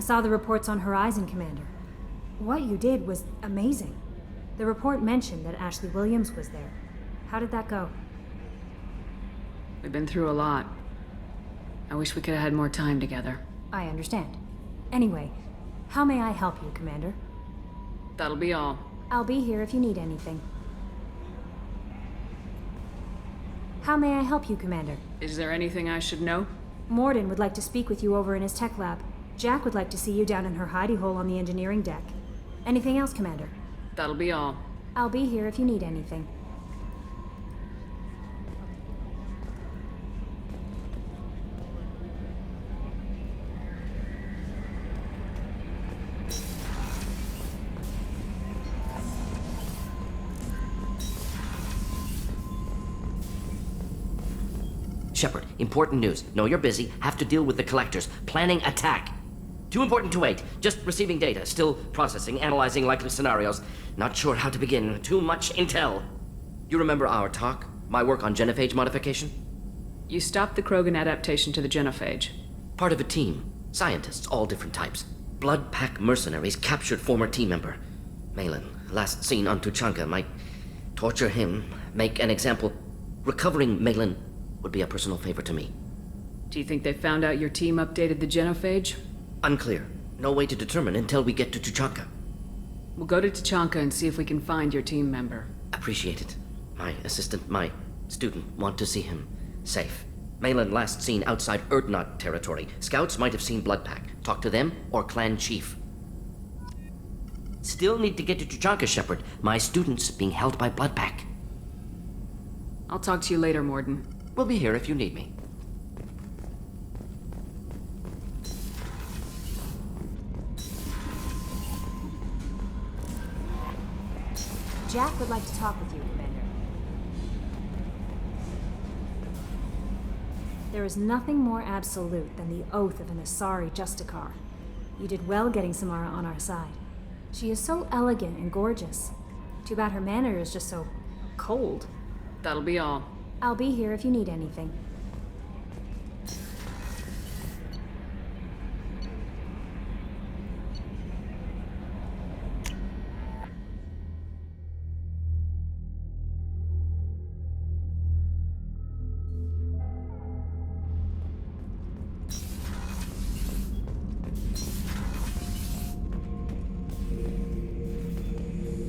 saw the reports on Horizon, Commander. What you did was amazing. The report mentioned that Ashley Williams was there. How did that go? We've been through a lot. I wish we could have had more time together. I understand. Anyway, how may I help you, Commander? That'll be all. I'll be here if you need anything. How may I help you, Commander? Is there anything I should know? Morden would like to speak with you over in his tech lab. Jack would like to see you down in her hidey hole on the engineering deck. Anything else, Commander? That'll be all. I'll be here if you need anything. Shepard, important news. Know you're busy. Have to deal with the collectors. Planning attack. Too important to wait. Just receiving data. Still processing, analyzing likely scenarios. Not sure how to begin. Too much intel. You remember our talk? My work on genophage modification? You stopped the Krogan adaptation to the genophage. Part of a team. Scientists, all different types. Blood pack mercenaries captured former team member. Malin, last seen on Tuchanka, might torture him, make an example. Recovering Malin would be a personal favor to me. Do you think they found out your team updated the genophage? Unclear. No way to determine until we get to Tuchanka. We'll go to Tuchanka and see if we can find your team member. Appreciate it. My assistant, my student, want to see him safe. Malin last seen outside Erdnot territory. Scouts might have seen Bloodpack. Talk to them or clan chief. Still need to get to Tuchanka, Shepard. My student's being held by Bloodpack. I'll talk to you later, Morden. We'll be here if you need me. Jack would like to talk with you, Commander. There is nothing more absolute than the oath of an Asari Justicar. You did well getting Samara on our side. She is so elegant and gorgeous. Too bad her manner is just so cold. That'll be all. I'll be here if you need anything.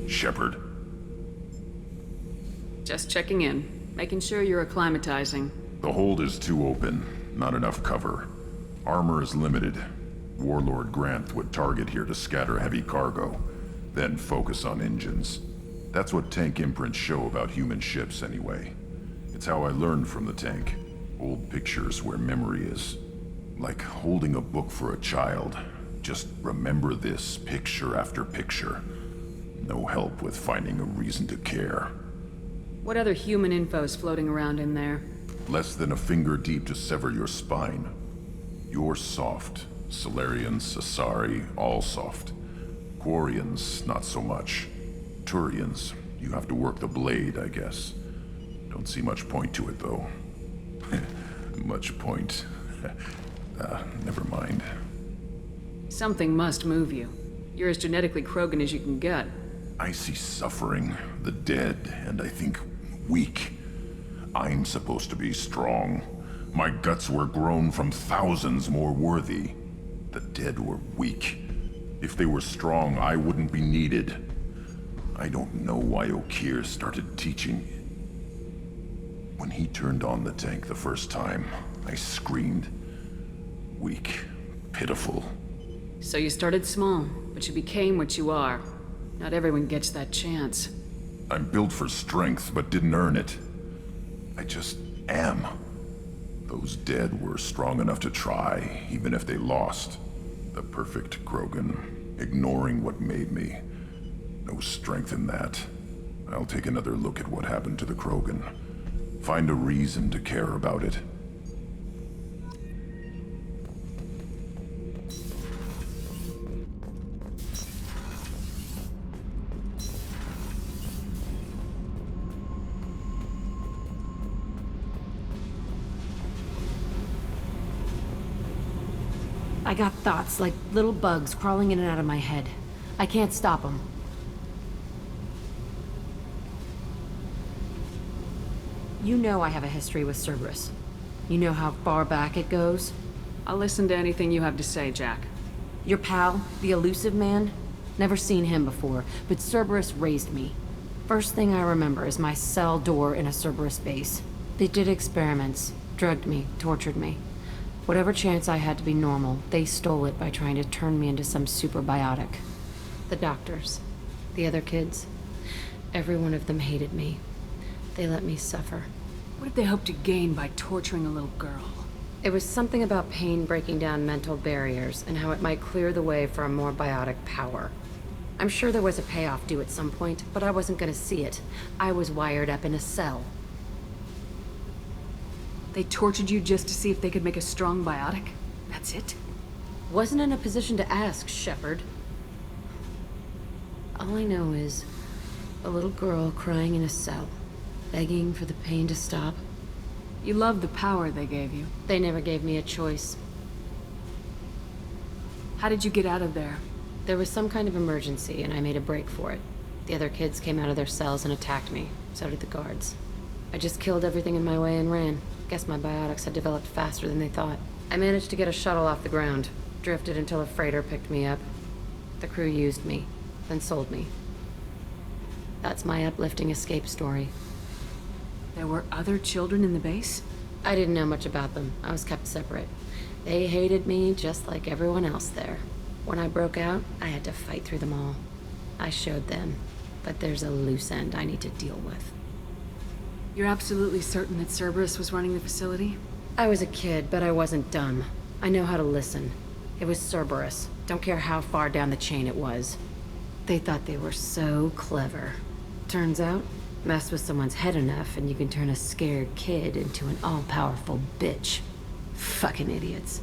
Shepard. Just checking in, making sure you're acclimatizing. The hold is too open. Not enough cover. Armor is limited. Warlord Granth would target here to scatter heavy cargo, then focus on engines. That's what tank imprints show about human ships, anyway. It's how I learned from the tank. Old pictures where memory is. Like holding a book for a child. Just remember this, picture after picture. No help with finding a reason to care. What other human info's floating around in there? Less than a finger deep to sever your spine. You're soft. Solarians, Asari, all soft. Quarians, not so much. Turians, you have to work the blade, I guess. Don't see much point to it, though. Much point. Never mind. Something must move you. You're as genetically Krogan as you can get. I see suffering, the dead, and I think weak. I'm supposed to be strong. My guts were grown from thousands more worthy. The dead were weak. If they were strong, I wouldn't be needed. I don't know why Okeer started teaching. When he turned on the tank the first time, I screamed. Weak, pitiful. So you started small, but you became what you are. Not everyone gets that chance. I'm built for strength, but didn't earn it. I just am. Those dead were strong enough to try, even if they lost. The perfect Krogan, ignoring what made me. No strength in that. I'll take another look at what happened to the Krogan. Find a reason to care about it. I got thoughts like little bugs crawling in and out of my head. I can't stop them. You know I have a history with Cerberus. You know how far back it goes? I'll listen to anything you have to say, Jack. Your pal, the elusive man? Never seen him before, but Cerberus raised me. First thing I remember is my cell door in a Cerberus base. They did experiments, drugged me, tortured me. Whatever chance I had to be normal, they stole it by trying to turn me into some superbiotic. The doctors, the other kids, every one of them hated me. They let me suffer. What did they hope to gain by torturing a little girl? It was something about pain breaking down mental barriers and how it might clear the way for a more biotic power. I'm sure there was a payoff due at some point, but I wasn't gonna see it. I was wired up in a cell. They tortured you just to see if they could make a strong biotic? That's it? Wasn't in a position to ask, Shepard. All I know is a little girl crying in a cell, begging for the pain to stop. You loved the power they gave you. They never gave me a choice. How did you get out of there? There was some kind of emergency, and I made a break for it. The other kids came out of their cells and attacked me. So did the guards. I just killed everything in my way and ran. Guess my biotics had developed faster than they thought. I managed to get a shuttle off the ground. Drifted until a freighter picked me up. The crew used me, then sold me. That's my uplifting escape story. There were other children in the base? I didn't know much about them. I was kept separate. They hated me just like everyone else there. When I broke out, I had to fight through them all. I showed them, but there's a loose end I need to deal with. You're absolutely certain that Cerberus was running the facility? I was a kid, but I wasn't dumb. I know how to listen. It was Cerberus. Don't care how far down the chain it was. They thought they were so clever. Turns out, mess with someone's head enough and you can turn a scared kid into an all-powerful bitch. Fucking idiots.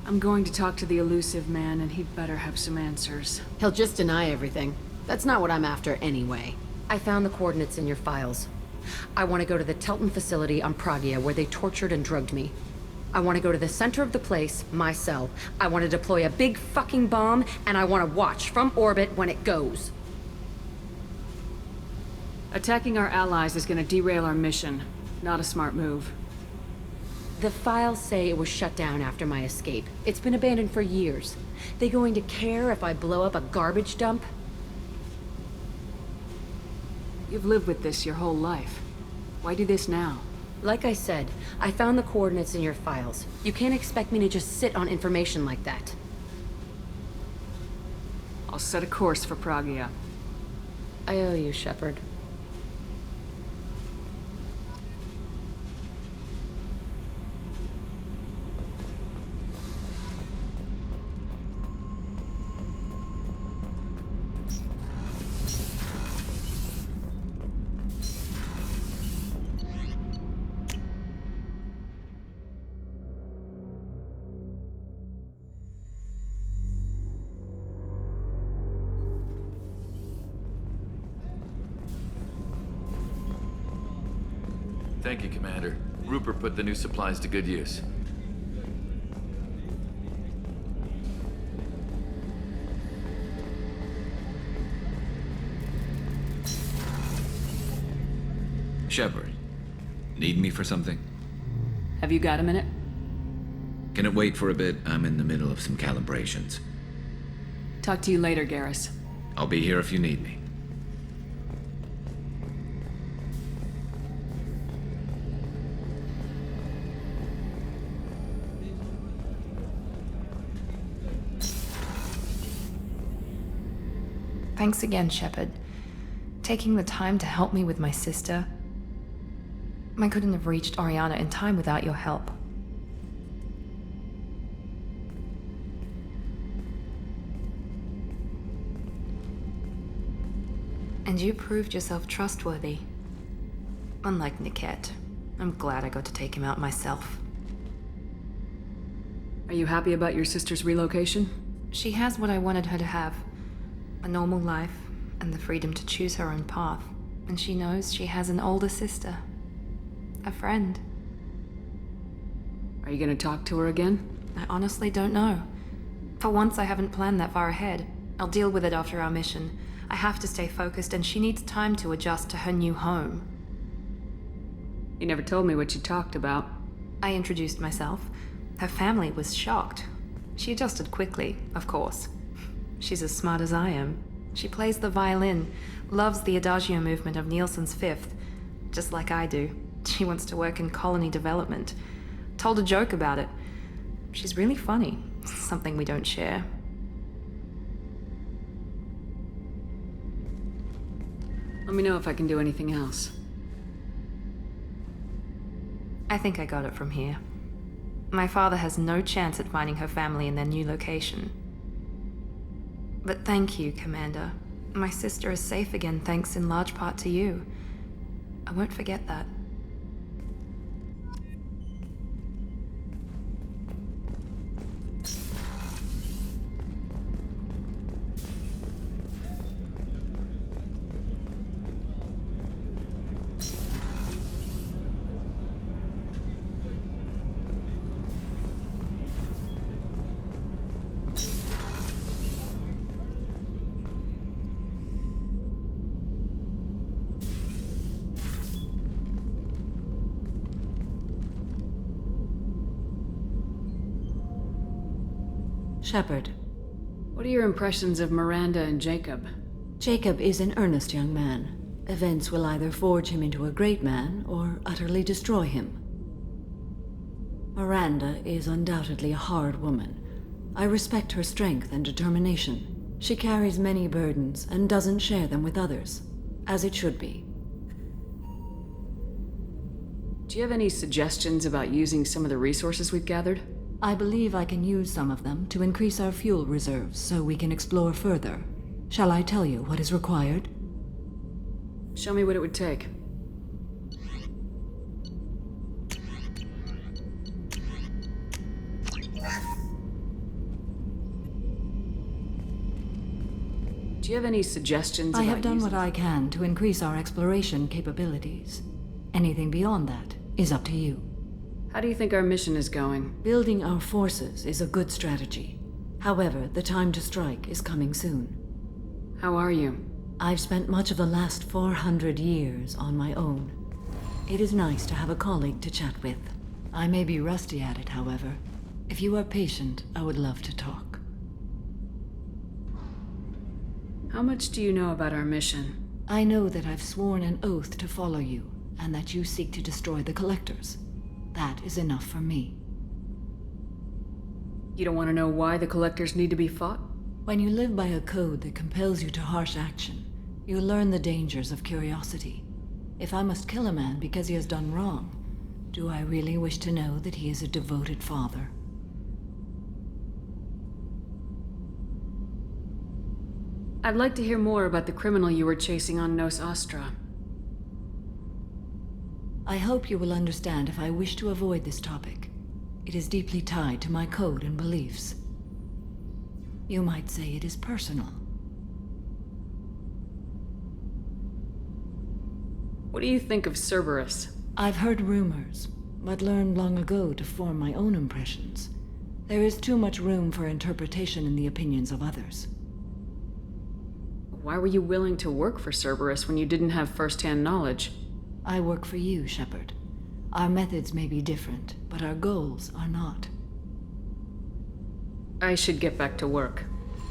I'm going to talk to the elusive man, and he'd better have some answers. He'll just deny everything. That's not what I'm after anyway. I found the coordinates in your files. I want to go to the Telton facility on Pragia where they tortured and drugged me. I want to go to the center of the place, my cell. I want to deploy a big fucking bomb, and I want to watch from orbit when it goes. Attacking our allies is going to derail our mission. Not a smart move. The files say it was shut down after my escape. It's been abandoned for years. They going to care if I blow up a garbage dump? You've lived with this your whole life. Why do this now? Like I said, I found the coordinates in your files. You can't expect me to just sit on information like that. I'll set a course for Pragia. I owe you, Shepard. Thank you, Commander. Rupert put the new supplies to good use. Shepard, need me for something? Have you got a minute? Can it wait for a bit? I'm in the middle of some calibrations. Talk to you later, Garrus. I'll be here if you need me. Thanks again, Shepard. Taking the time to help me with my sister. I couldn't have reached Oriana in time without your help. And you proved yourself trustworthy. Unlike Niket, I'm glad I got to take him out myself. Are you happy about your sister's relocation? She has what I wanted her to have. A normal life, and the freedom to choose her own path. And she knows she has an older sister. A friend. Are you gonna talk to her again? I honestly don't know. For once, I haven't planned that far ahead. I'll deal with it after our mission. I have to stay focused, and she needs time to adjust to her new home. You never told me what you talked about. I introduced myself. Her family was shocked. She adjusted quickly, of course. She's as smart as I am. She plays the violin, loves the adagio movement of Nielsen's Fifth, just like I do. She wants to work in colony development. Told a joke about it. She's really funny, something we don't share. Let me know if I can do anything else. I think I got it from here. My father has no chance at finding her family in their new location. But thank you, Commander. My sister is safe again thanks in large part to you. I won't forget that. Shepard. What are your impressions of Miranda and Jacob? Jacob is an earnest young man. Events will either forge him into a great man or utterly destroy him. Miranda is undoubtedly a hard woman. I respect her strength and determination. She carries many burdens and doesn't share them with others, as it should be. Do you have any suggestions about using some of the resources we've gathered? I believe I can use some of them to increase our fuel reserves so we can explore further. Shall I tell you what is required? Show me what it would take. Do you have any suggestions? I have done using... what I can to increase our exploration capabilities. Anything beyond that is up to you. How do you think our mission is going? Building our forces is a good strategy. However, the time to strike is coming soon. How are you? I've spent much of the last 400 years on my own. It is nice to have a colleague to chat with. I may be rusty at it, however. If you are patient, I would love to talk. How much do you know about our mission? I know that I've sworn an oath to follow you, and that you seek to destroy the Collectors. That is enough for me. You don't want to know why the Collectors need to be fought? When you live by a code that compels you to harsh action, you learn the dangers of curiosity. If I must kill a man because he has done wrong, do I really wish to know that he is a devoted father? I'd like to hear more about the criminal you were chasing on Nos Astra. I hope you will understand if I wish to avoid this topic. It is deeply tied to my code and beliefs. You might say it is personal. What do you think of Cerberus? I've heard rumors, but learned long ago to form my own impressions. There is too much room for interpretation in the opinions of others. Why were you willing to work for Cerberus when you didn't have first-hand knowledge? I work for you, Shepard. Our methods may be different, but our goals are not. I should get back to work.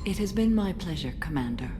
It has been my pleasure, Commander.